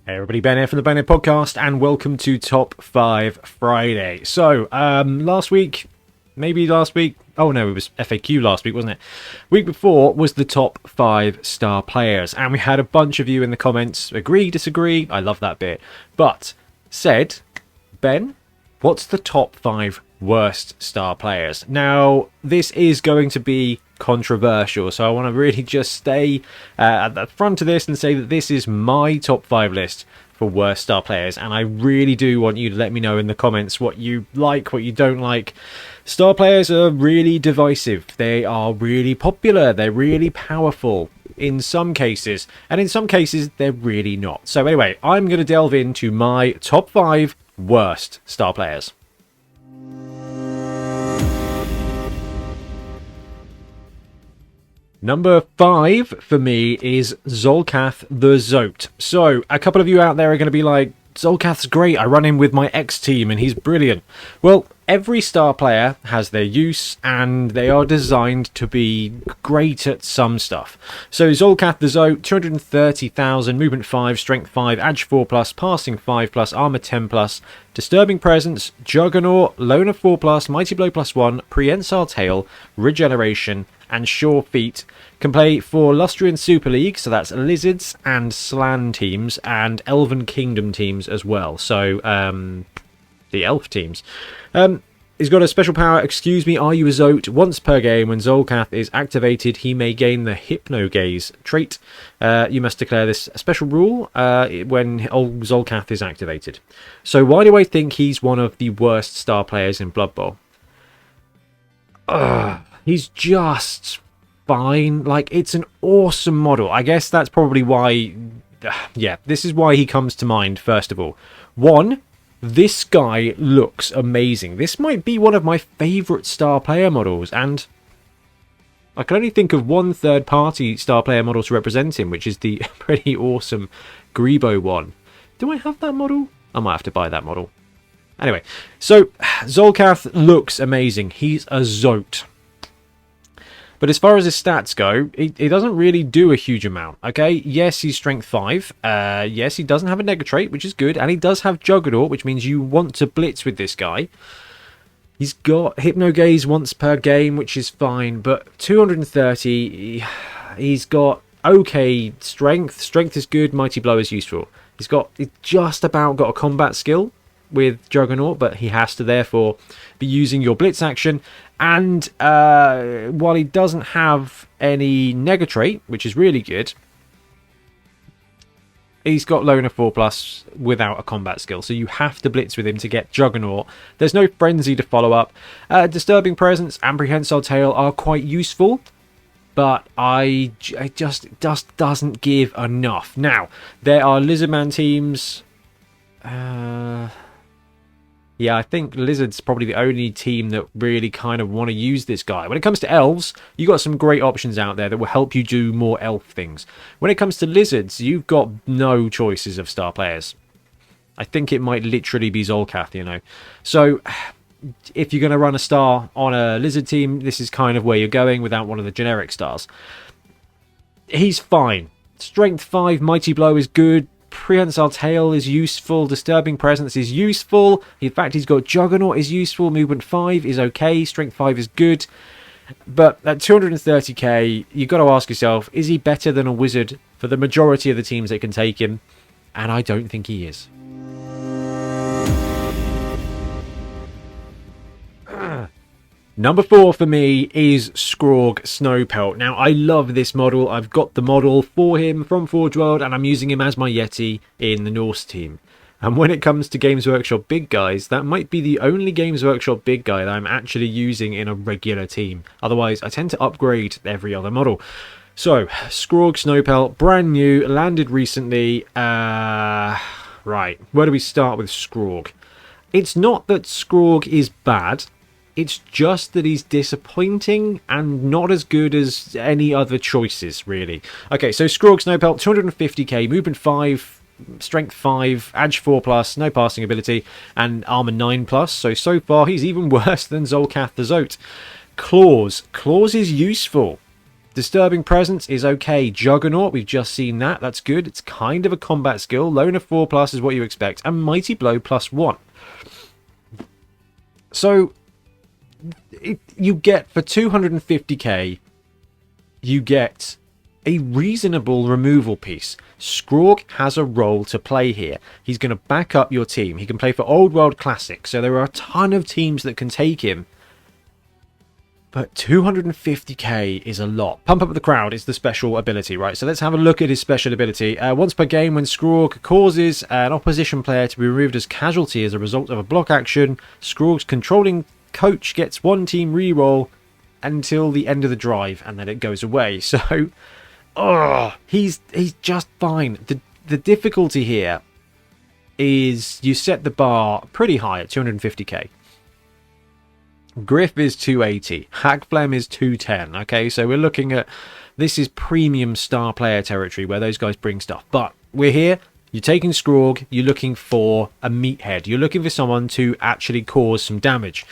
Hey everybody, Ben here from the Bonehead podcast, and welcome to Top 5 Friday. So, last week, oh no, it was FAQ last week, wasn't it? Week before was the top 5 star players, and we had a bunch of you in the comments agree, disagree, I love that bit, but said, Ben, what's the top 5 worst star players? Now, this is going to be controversial, so I want to really just stay at the front of this and say that this is my top 5 list for worst star players, and I really do want you to let me know in the comments what you like, what you don't like. Star players are really divisive, they are really popular, they're really powerful in some cases, and in some cases they're really not. So anyway, I'm going to delve into my top 5 worst star players. Number 5 for me is Zolcath the Zoat. So, a couple of you out there are going to be like, Zolcath's great, I run him with my X team and he's brilliant. Well, every star player has their use and they are designed to be great at some stuff. So Zolcath the Zoat, 230,000, movement 5, strength 5, edge 4+, passing 5+, armor 10+, disturbing presence, juggernaut, loner 4+, mighty blow +1, prehensile tail, regeneration, and sure feet. Can play for Lustrian Super League, so that's Lizards and Slan teams, and Elven Kingdom teams as well. So, the Elf teams. He's got a special power, excuse me, are you a Zoat? Once per game, when Zolcath is activated, he may gain the Hypno Gaze trait. You must declare this a special rule when old Zolcath is activated. So why do I think he's one of the worst star players in Blood Bowl? He's just fine. Like, it's an awesome model. I guess that's probably why... yeah, this is why he comes to mind, first of all. One, this guy looks amazing. This might be one of my favourite star player models, and I can only think of one third-party star player model to represent him, which is the pretty awesome Grebo one. Do I have that model? I might have to buy that model. Anyway, so Zolcath looks amazing. He's a Zoat. But as far as his stats go, he doesn't really do a huge amount, okay? Yes, he's strength 5. Yes, he doesn't have a nega trait, which is good. And he does have Juggernaut, which means you want to blitz with this guy. He's got Hypno Gaze once per game, which is fine. But 230, he's got okay strength. Strength is good, Mighty Blow is useful. He's just about got a combat skill with Juggernaut, but he has to therefore be using your blitz action. And while he doesn't have any nega trait, which is really good, he's got loner 4+ without a combat skill, so you have to blitz with him to get Juggernaut. There's no frenzy to follow up. Disturbing presence and prehensile tail are quite useful, but it just doesn't give enough. Now, there are Lizardman teams. Yeah, I think Lizard's probably the only team that really kind of want to use this guy. When it comes to Elves, you've got some great options out there that will help you do more Elf things. When it comes to Lizards, you've got no choices of star players. I think it might literally be Zolcath, you know. So, if you're going to run a star on a Lizard team, this is kind of where you're going without one of the generic stars. He's fine. Strength 5, Mighty Blow is good. Prehensile Tail is useful, Disturbing Presence is useful, in fact he's got Juggernaut is useful, Movement 5 is okay, Strength 5 is good, but at 230k you've got to ask yourself, is he better than a Wizard for the majority of the teams that can take him? And I don't think he is. Number 4 for me is Skrog Snowpelt. Now, I love this model. I've got the model for him from Forge World, and I'm using him as my Yeti in the Norse team. And when it comes to Games Workshop big guys, that might be the only Games Workshop big guy that I'm actually using in a regular team. Otherwise, I tend to upgrade every other model. So, Skrog Snowpelt, brand new, landed recently. Right, where do we start with Skrog? It's not that Skrog is bad. It's just that he's disappointing and not as good as any other choices, really. Okay, so Skrog Snowpelt, 250k, movement 5, strength 5, edge 4+, no passing ability, and armor 9+. So far, he's even worse than Zolcath the Zoat. Claws. Claws is useful. Disturbing Presence is okay. Juggernaut, we've just seen that. That's good. It's kind of a combat skill. Loner 4+ is what you expect. And Mighty Blow +1. So, you get, for 250k, you get a reasonable removal piece. Skrog has a role to play here. He's going to back up your team. He can play for Old World Classic, so there are a ton of teams that can take him. But 250k is a lot. Pump Up the Crowd is the special ability, right? So let's have a look at his special ability. Once per game, when Skrog causes an opposition player to be removed as casualty as a result of a block action, Skrog's controlling coach gets one team reroll until the end of the drive, and then it goes away. So, he's just fine. The difficulty here is you set the bar pretty high at 250k. Griff is 280. Hackflem is 210. Okay, so we're looking at... This is premium star player territory where those guys bring stuff. But we're here. You're taking Skrog. You're looking for a meathead. You're looking for someone to actually cause some damage.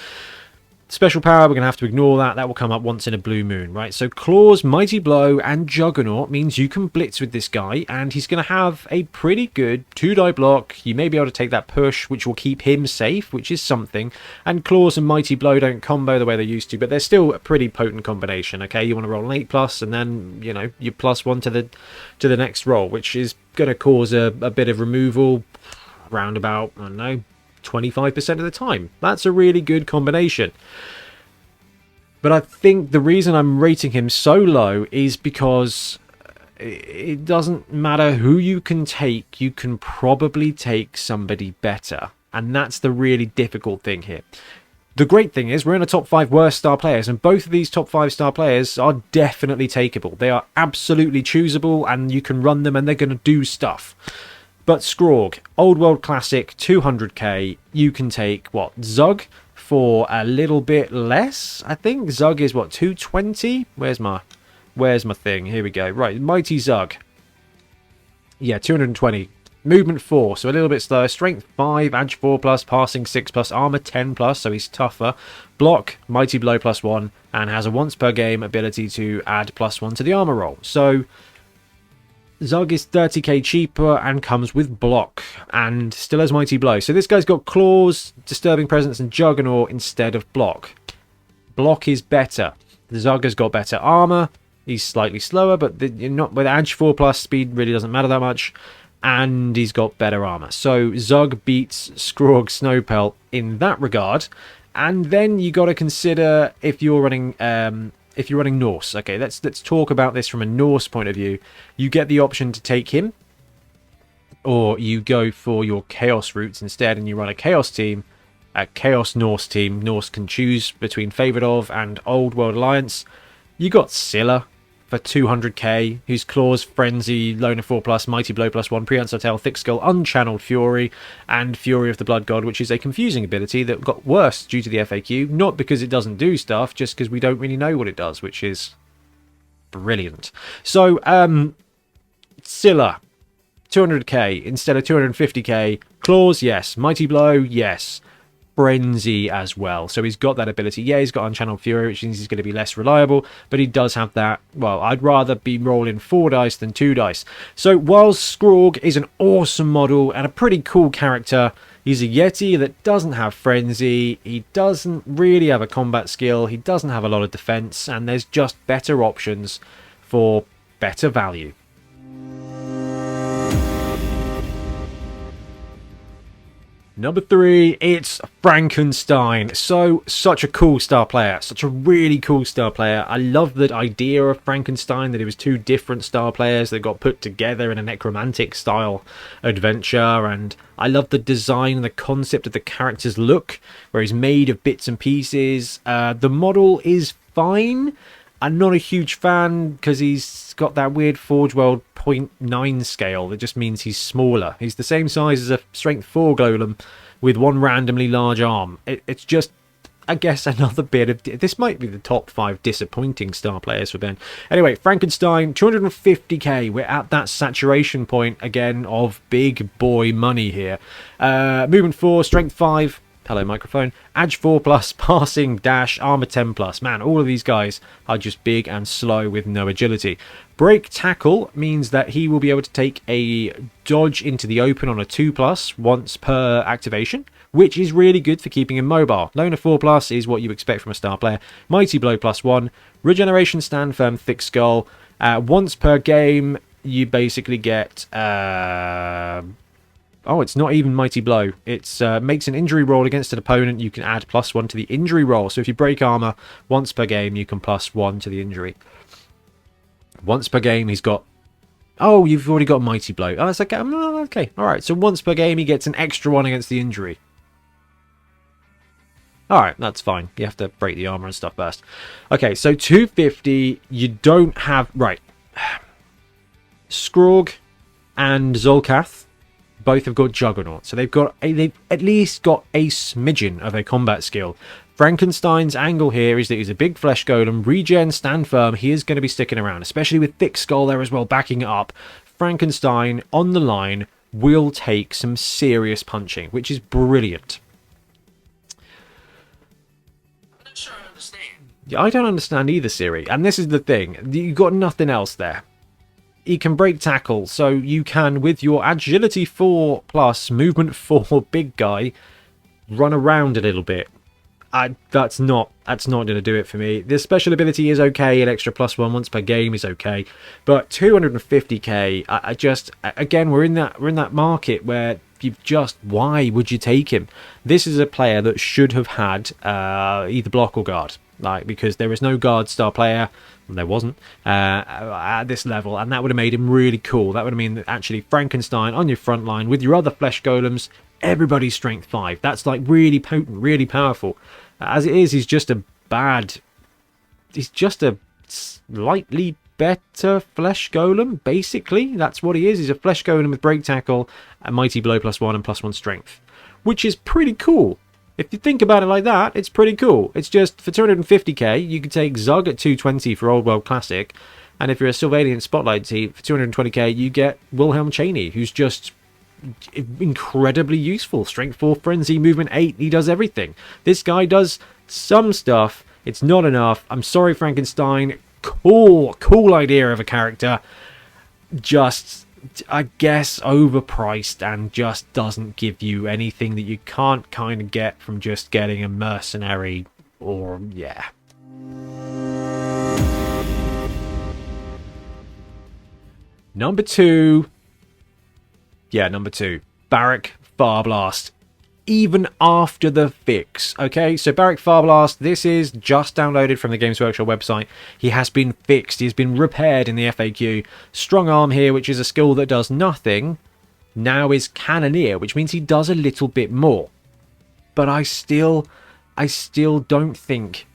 Special power, we're going to have to ignore that. That will come up once in a blue moon, right? So Claws, Mighty Blow, and Juggernaut means you can blitz with this guy, and he's going to have a pretty good 2-die block. You may be able to take that push, which will keep him safe, which is something. And Claws and Mighty Blow don't combo the way they used to, but they're still a pretty potent combination, okay? You want to roll an 8+, and then, you know, you +1 to the next roll, which is going to cause a bit of removal around about, I don't know, 25% of the time. That's a really good combination. But I think the reason I'm rating him so low is because it doesn't matter who you can take, you can probably take somebody better. And that's the really difficult thing here. The great thing is we're in a top 5 worst star players, and both of these top 5 star players are definitely takeable. They are absolutely choosable, and you can run them and they're going to do stuff. But Skrog, Old World Classic, 200k, you can take, what, Zug for a little bit less, I think. Zug is, what, 220? Where's my thing? Here we go. Right, Mighty Zug. Yeah, 220. Movement 4, so a little bit slower. Strength 5, Edge 4+, Passing 6+, Armor 10+, so he's tougher. Block, Mighty Blow +1, and has a once per game ability to add +1 to the armor roll. So Zug is 30k cheaper and comes with block and still has Mighty Blow. So this guy's got Claws, Disturbing Presence, and Juggernaut instead of block. Block is better. The Zug has got better armor. He's slightly slower, but not with Edge 4+, speed really doesn't matter that much. And he's got better armor. So Zug beats Skrog Snowpelt in that regard. And then you got to consider if you're running Norse. Okay, let's talk about this from a Norse point of view. You get the option to take him, or you go for your Chaos routes instead, and you run a Chaos team, a Chaos Norse team. Norse can choose between Favoured of and Old World Alliance. You got Scylla for 200k, who's Claws, Frenzy, Loner 4+, Mighty Blow +1, Prehensile Tail, Thick Skull, Unchanneled Fury, and Fury of the Blood God, which is a confusing ability that got worse due to the FAQ, not because it doesn't do stuff, just because we don't really know what it does, which is brilliant. So, Scylla, 200k instead of 250k. Claws, yes. Mighty Blow, yes. Frenzy as well. So he's got that ability. Yeah, he's got Unchanneled Fury, which means he's going to be less reliable, but he does have that. Well, I'd rather be rolling 4 dice than 2 dice. So while Skrog is an awesome model and a pretty cool character, he's a Yeti that doesn't have Frenzy, he doesn't really have a combat skill, he doesn't have a lot of defense, and there's just better options for better value. Number 3, it's Frankenstein. Such a cool star player. Such a really cool star player. I love the idea of Frankenstein, that it was 2 different star players that got put together in a necromantic style adventure. And I love the design and the concept of the character's look, where he's made of bits and pieces. The model is fine. I'm not a huge fan because he's got that weird Forge World 0.9 scale that just means he's smaller. He's the same size as a Strength 4 Golem with one randomly large arm. It's just, I guess, another bit of... This might be the top 5 disappointing star players for Ben. Anyway, Frankenstein, 250k. We're at that saturation point, again, of big boy money here. Movement 4, Strength 5. Hello, microphone. Edge 4+, passing, dash, armor 10+. Man, all of these guys are just big and slow with no agility. Break tackle means that he will be able to take a dodge into the open on a 2+ once per activation, which is really good for keeping him mobile. Loner 4+ is what you expect from a star player. Mighty Blow +1. Regeneration, stand firm, thick skull. Once per game, you basically get... Oh, it's not even Mighty Blow. It's makes an injury roll against an opponent. You can add +1 to the injury roll. So if you break armor once per game, you can +1 to the injury. Once per game, he's got... Oh, you've already got Mighty Blow. Oh, that's okay. Okay, all right. So once per game, he gets an extra 1 against the injury. All right, that's fine. You have to break the armor and stuff first. Okay, so 250, you don't have... Right. Skrog and Zolcath both have got Juggernaut, so they've at least got a smidgen of a combat skill. Frankenstein's angle here is that he's a big flesh golem, regen, stand firm. He is going to be sticking around, especially with thick skull there as well, backing it up. Frankenstein on the line will take some serious punching, which is brilliant. I'm not sure I understand. Yeah, I don't understand either, Siri, and this is the thing. You've got nothing else there. He can break tackle, so you can, with your agility 4+, movement 4 big guy, run around a little bit. That's not going to do it for me. The special ability is okay, an extra +1 once per game is okay, but 250k, I just, again, we're in that market where you've just, why would you take him? This is a player that should have had either block or guard, because there is no guard star player. There wasn't at this level, and that would have made him really cool. That would have mean that actually Frankenstein on your front line with your other flesh golems, everybody's strength 5. That's like really potent, really powerful. As it is, he's just a slightly better flesh golem, basically. That's what he is. He's a flesh golem with break tackle, a mighty blow +1 and +1 strength, which is pretty cool. If you think about it like that, it's pretty cool. It's just, for 250k, you could take Zug at 220 for Old World Classic, and if you're a Sylvanian Spotlight team, for 220k, you get Wilhelm Chaney, who's just incredibly useful. Strength 4, Frenzy, Movement 8, he does everything. This guy does some stuff. It's not enough. I'm sorry, Frankenstein. Cool idea of a character. Just... I guess overpriced and just doesn't give you anything that you can't kind of get from just getting a mercenary or yeah. Number two, Barrack Farblast. Even after the fix, okay? So Barrack Farblast, this is just downloaded from the Games Workshop website. He has been fixed. He has been repaired in the FAQ. Strong Arm here, which is a skill that does nothing, now is Cannoneer, which means he does a little bit more. But I still don't think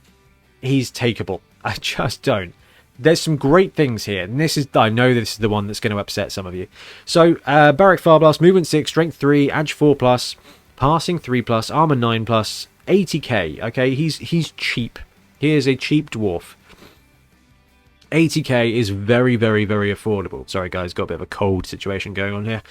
he's takeable. I just don't. There's some great things here, and I know this is the one that's going to upset some of you. So, Barrack Farblast, Movement 6, Strength 3, Edge 4+, Passing 3+, Armor 9+, 80k. Okay, he's cheap. He is a cheap dwarf. 80k is very, very, very affordable. Sorry, guys, got a bit of a cold situation going on here.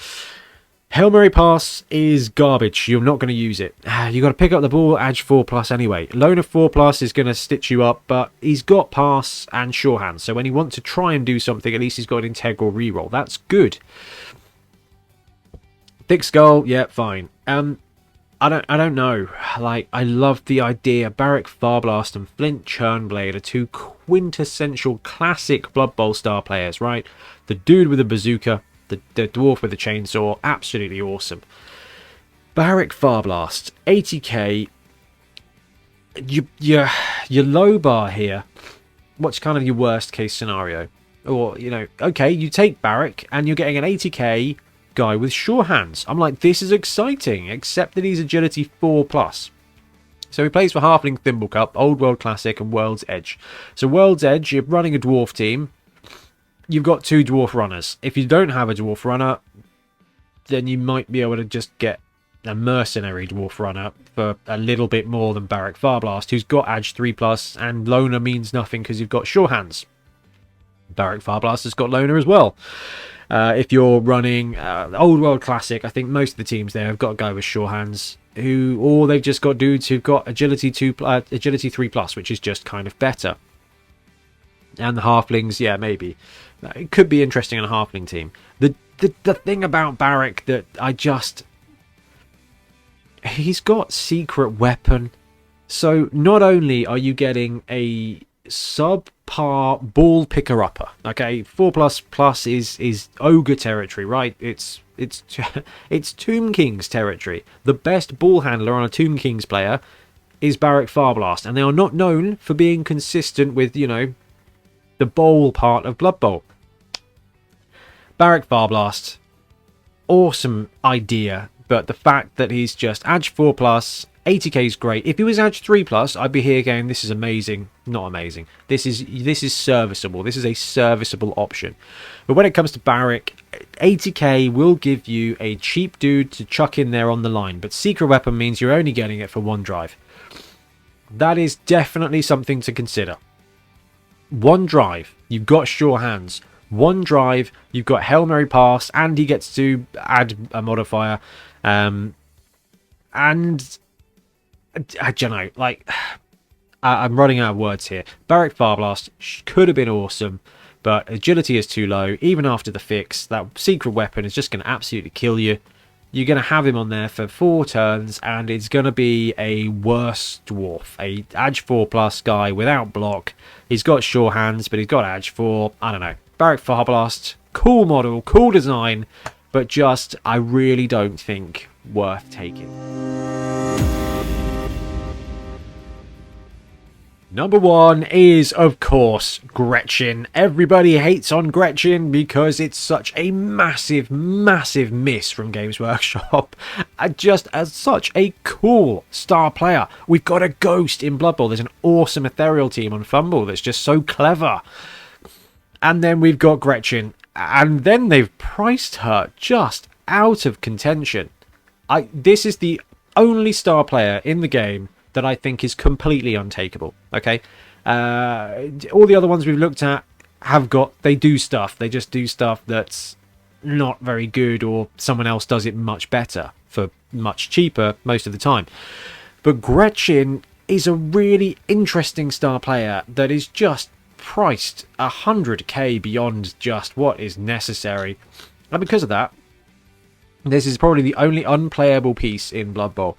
Hail Mary Pass is garbage. You're not going to use it. You got to pick up the ball, Edge 4+ anyway. Loner 4+ is going to stitch you up, but he's got Pass and Sure Hands. So when he wants to try and do something, at least he's got an integral reroll. That's good. Thick Skull, yeah, fine. I don't know. Like, I love the idea. Barrack Farblast and Flint Churnblade are two quintessential classic Blood Bowl star players, right? The dude with a bazooka, the dwarf with a chainsaw, absolutely awesome. Barrack Farblast, 80k. Your low bar here. What's kind of your worst case scenario? Or, okay, you take Barrack and you're getting an 80k guy with Sure Hands. I'm like, this is exciting, except that he's agility 4+. So he plays for Halfling Thimble Cup, Old World Classic, and World's Edge. So World's Edge, you're running a dwarf team. You've got 2 dwarf runners. If you don't have a dwarf runner, then you might be able to just get a mercenary dwarf runner for a little bit more than Barrack Farblast, who's got Edge 3+, and Loner means nothing because you've got Sure Hands. Barrack Farblast has got Loner as well. If you're running Old World Classic, I think most of the teams there have got to go with sure hands, or they've just got dudes who've got agility 3+, which is just kind of better. And the halflings, yeah, maybe it could be interesting on a halfling team. The thing about Barrack that he's got secret weapon. So not only are you getting a subpar ball picker upper, okay, 4++ is ogre territory, right? It's Tomb King's territory. The best ball handler on a Tomb King's player is Barrack Farblast, and they are not known for being consistent with, you know, the bowl part of Blood Bowl. Barrack Farblast, awesome idea, but the fact that he's just Edge 4+, 80k is great. If he was Edge 3+, I'd be here going, this is amazing. Not amazing. This is serviceable. This is a serviceable option. But when it comes to Barrack, 80k will give you a cheap dude to chuck in there on the line, but secret weapon means you're only getting it for one drive. That is definitely something to consider. One drive, you've got sure hands. One drive, you've got Hail Mary pass, and he gets to add a modifier. And I don't know, like, I'm running out of words here. Barrack Farblast could have been awesome, but agility is too low. Even after the fix, that secret weapon is just going to absolutely kill you. You're going to have him on there for 4 turns, and it's going to be a worse dwarf. A Edge 4+ guy without block. He's got sure hands, but he's got Edge 4. I don't know. Barrack Farblast, cool model, cool design, but just, I really don't think worth taking. Number 1 is, of course, Gretchen. Everybody hates on Gretchen because it's such a massive, massive miss from Games Workshop. Just as such a cool star player. We've got a Ghost in Blood Bowl. There's an awesome Ethereal team on Fumble that's just so clever. And then we've got Gretchen. And then they've priced her just out of contention. This is the only star player in the game that I think is completely untakeable. Okay, all the other ones we've looked at they do stuff. They just do stuff that's not very good, or someone else does it much better for much cheaper most of the time. But Gretchen is a really interesting star player that is just priced 100k beyond just what is necessary, and because of that, this is probably the only unplayable piece in Blood Bowl.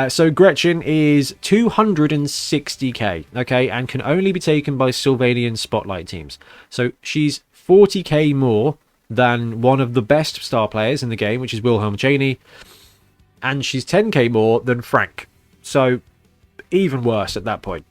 So Gretchen is 260k, okay, and can only be taken by Sylvanian Spotlight teams. So she's 40k more than one of the best star players in the game, which is Wilhelm Chaney, and she's 10k more than Frank. So even worse at that point.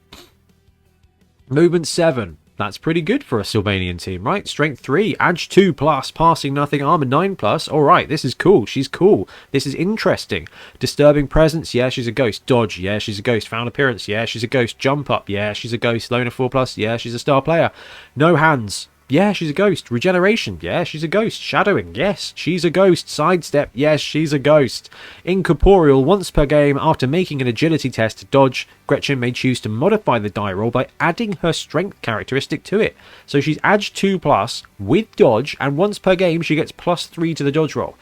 Movement 7. That's pretty good for a Sylvanian team, right? Strength 3, Edge 2+, passing nothing, armor 9+. Alright, this is cool. She's cool. This is interesting. Disturbing presence, yeah, she's a ghost. Dodge, yeah, she's a ghost. Found appearance, yeah, she's a ghost. Jump up, yeah, she's a ghost. Loner 4+, yeah, she's a star player. No hands, yeah, she's a ghost. Regeneration, yeah, she's a ghost. Shadowing, yes, she's a ghost. Sidestep, yes, she's a ghost. Incorporeal, once per game, after making an agility test to dodge, Gretchen may choose to modify the die roll by adding her strength characteristic to it. So she's Edge 2+ with dodge, and once per game she gets +3 to the dodge roll.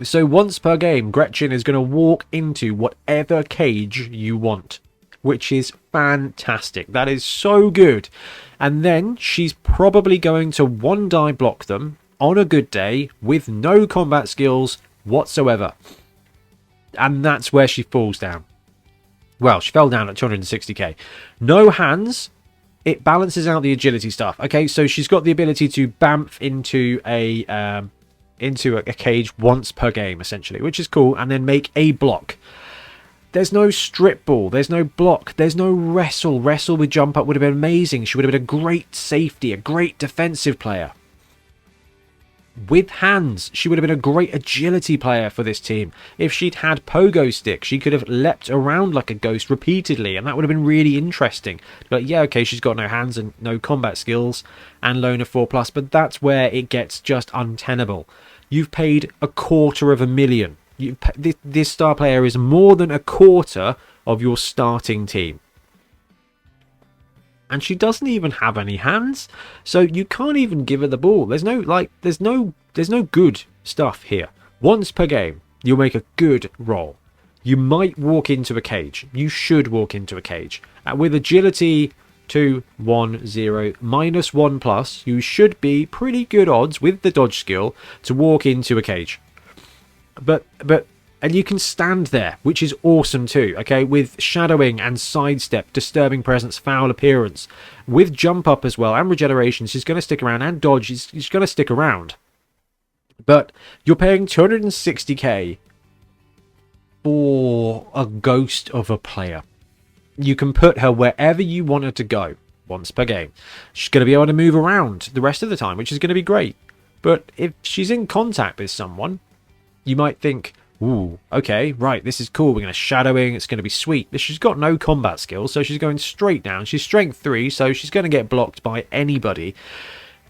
So once per game, Gretchen is going to walk into whatever cage you want, which is fantastic. That is so good. And then she's probably going to 1-die block them on a good day with no combat skills whatsoever. And that's where she falls down. Well, she fell down at 260k. No hands. It balances out the agility stuff. Okay, so she's got the ability to bamf into a cage once per game, essentially, which is cool, and then make a block. There's no strip ball, there's no block, there's no wrestle. Wrestle with jump up would have been amazing. She would have been a great safety, a great defensive player. With hands, she would have been a great agility player for this team. If she'd had pogo stick, she could have leapt around like a ghost repeatedly, and that would have been really interesting. But yeah, okay, she's got no hands and no combat skills, and Loner 4+, but that's where it gets just untenable. You've paid $250,000. This star player is more than a quarter of your starting team. And she doesn't even have any hands, so you can't even give her the ball. There's no good stuff here. Once per game, you'll make a good roll. You might walk into a cage. You should walk into a cage. With agility 2, 1, 0, -1 plus, you should be pretty good odds with the dodge skill to walk into a cage. And you can stand there, which is awesome too, okay? With shadowing and sidestep, disturbing presence, foul appearance. With jump up as well, and regeneration, she's going to stick around, and dodge, she's going to stick around. But you're paying 260k for a ghost of a player. You can put her wherever you want her to go, once per game. She's going to be able to move around the rest of the time, which is going to be great. But if she's in contact with someone, you might think, ooh, okay, right, this is cool. We're going to shadowing. It's going to be sweet. But she's got no combat skills, so she's going straight down. She's strength 3, so she's going to get blocked by anybody.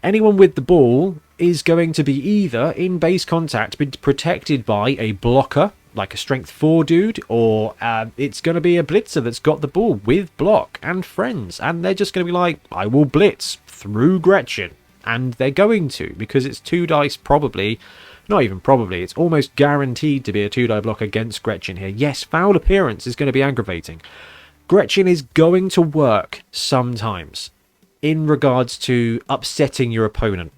Anyone with the ball is going to be either in base contact, but protected by a blocker, like a strength 4 dude, or it's going to be a blitzer that's got the ball with block and friends. And they're just going to be like, I will blitz through Gretchen. And they're going to, because it's 2 dice probably. Not even probably, it's almost guaranteed to be a 2-die block against Gretchen here. Yes, foul appearance is going to be aggravating. Gretchen is going to work sometimes in regards to upsetting your opponent.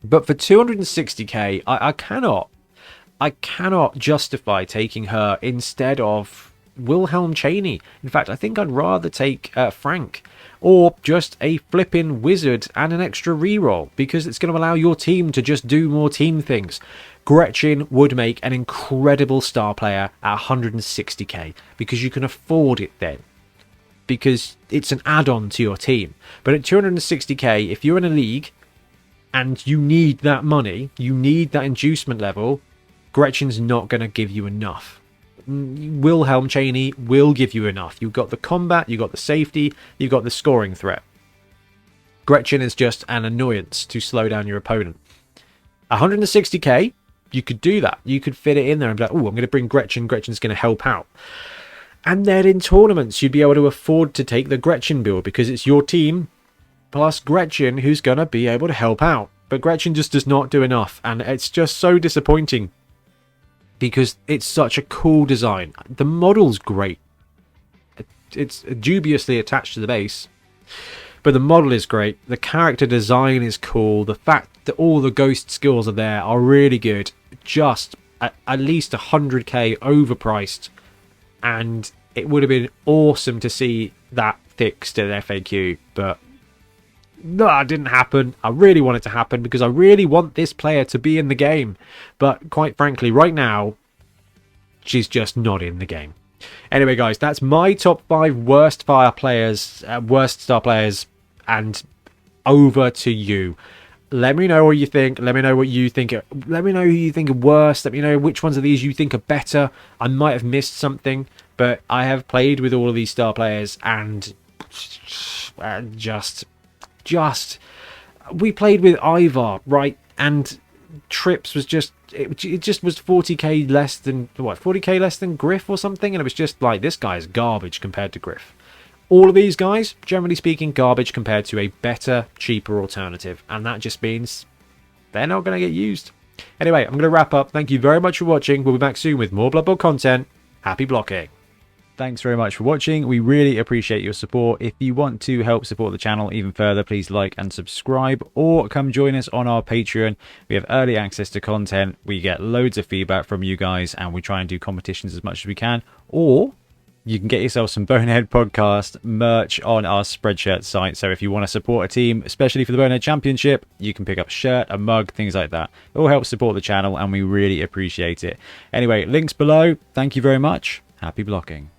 But for 260k, I cannot justify taking her instead of Wilhelm Chaney. In fact, I think I'd rather take Frank. Or just a flippin' wizard and an extra reroll, because it's going to allow your team to just do more team things. Gretchen would make an incredible star player at 160k, because you can afford it then. Because it's an add-on to your team. But at 260k, if you're in a league and you need that money, you need that inducement level, Gretchen's not going to give you enough. Wilhelm Chaney will give you enough. You've got the combat, you've got the safety, you've got the scoring threat. Gretchen is just an annoyance to slow down your opponent. 160k, you could do that. You could fit it in there and be like, oh, I'm going to bring Gretchen. Gretchen's going to help out. And then in tournaments, you'd be able to afford to take the Gretchen build because it's your team plus Gretchen who's going to be able to help out. But Gretchen just does not do enough. And it's just so disappointing. Because it's such a cool design. The model's great. It's dubiously attached to the base. But the model is great. The character design is cool. The fact that all the ghost skills are there are really good. Just at least 100k overpriced. And it would have been awesome to see that fixed in FAQ. But no, it didn't happen. I really want it to happen because I really want this player to be in the game. But quite frankly, right now, she's just not in the game. Anyway, guys, that's my top 5 worst star players, and over to you. Let me know what you think. Let me know what you think. Let me know who you think are worse. Let me know which ones of these you think are better. I might have missed something, but I have played with all of these star players, and just we played with Ivar, right? And Trips was just it just was 40k less than 40k less than Griff or something, and it was just like, this guy's garbage compared to Griff. All of these guys, generally speaking, garbage compared to a better, cheaper alternative, and that just means they're not going to get used. Anyway, I'm going to wrap up. Thank you very much for watching. We'll be back soon with more Blood Bowl content. Happy blocking. Thanks very much for watching. We really appreciate your support. If you want to help support the channel even further, please like and subscribe, or come join us on our Patreon. We have early access to content. We get loads of feedback from you guys, and we try and do competitions as much as we can. Or you can get yourself some Bonehead podcast merch on our Spreadshirt site. So if you want to support a team, especially for the Bonehead Championship, you can pick up a shirt, a mug, things like that. It all helps support the channel, and we really appreciate it. Anyway, links below. Thank you very much. Happy blocking.